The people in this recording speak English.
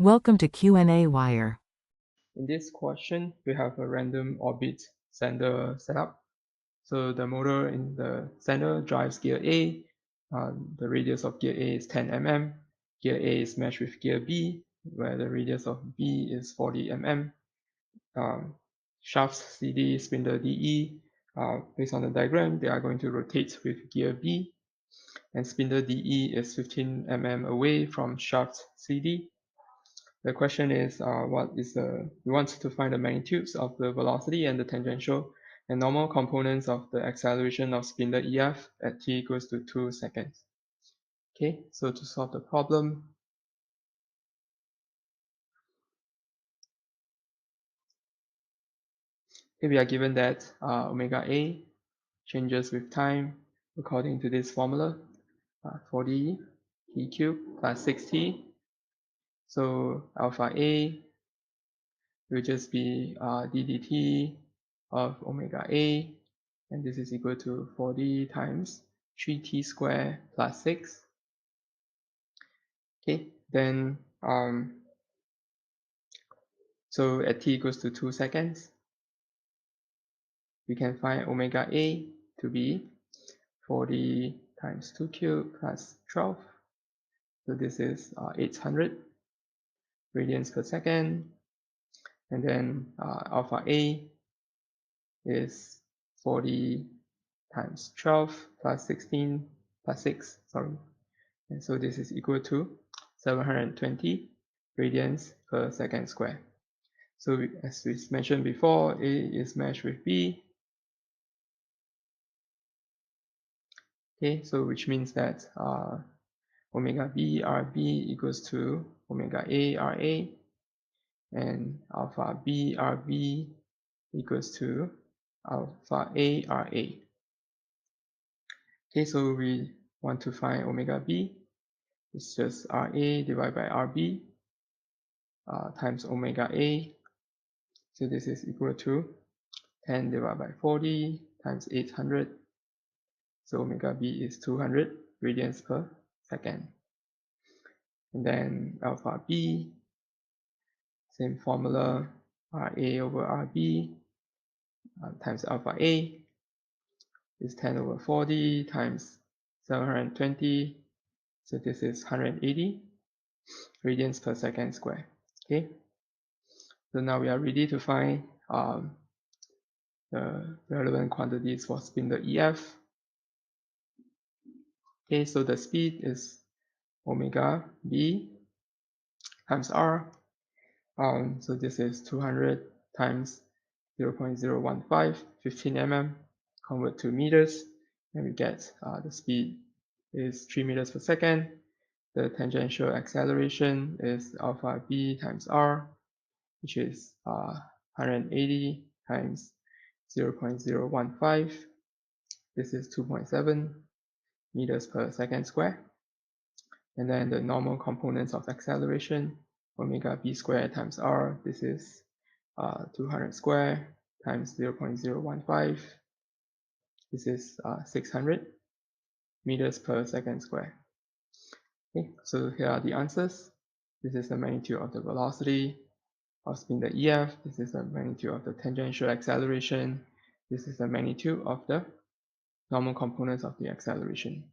Welcome to qnawire. In this question, we have a random orbit sender setup. So the motor in the sender drives gear A. The radius of gear A is 10 mm. Gear A is matched with gear B, where the radius of B is 40 mm. Shafts CD, spindle DE. Based on the diagram, they are going to rotate with gear B, and spindle DE is 15 mm away from shaft CD. The question is, we want to find the magnitudes of the velocity and the tangential and normal components of the acceleration of spindle EF at t equals to 2 seconds. Okay, so to solve the problem, here we are given that omega A changes with time according to this formula, 40 t cubed plus 6t. So alpha A will just be d dt of omega A, and this is equal to 40 times 3t squared plus 6. Okay, then so at t equals to 2 seconds, we can find omega A to be 40 times 2 cubed plus 12. So this is 800 radians per second. And then alpha A is 40 times 12 plus 16 plus 6, sorry. And so this is equal to 720 radians per second square. So as we mentioned before, A is matched with B. Okay, so which means that omega B RB equals to omega A RA, and alpha B RB equals to alpha A RA. Okay, so we want to find omega B. It's just RA divided by RB times omega A. So this is equal to 10 divided by 40 times 800. So omega B is 200 radians per second. And then alpha B, same formula, RA over RB times alpha A is 10 over 40 times 720. So this is 180 radians per second square. Okay. So now we are ready to find the relevant quantities for spindle EF. Okay, so the speed is omega B times R. So this is 200 times 0.015, 15 mm, convert to meters, and we get the speed is 3 meters per second. The tangential acceleration is alpha B times R, which is 180 times 0.015. This is 2.7 meters per second square. And then the normal components of acceleration, omega b squared times r, this is 200 squared times 0.015. This is 600 meters per second square. Okay, so here are the answers. This is the magnitude of the velocity of spindle EF. This is the magnitude of the tangential acceleration. This is the magnitude of the normal components of the acceleration.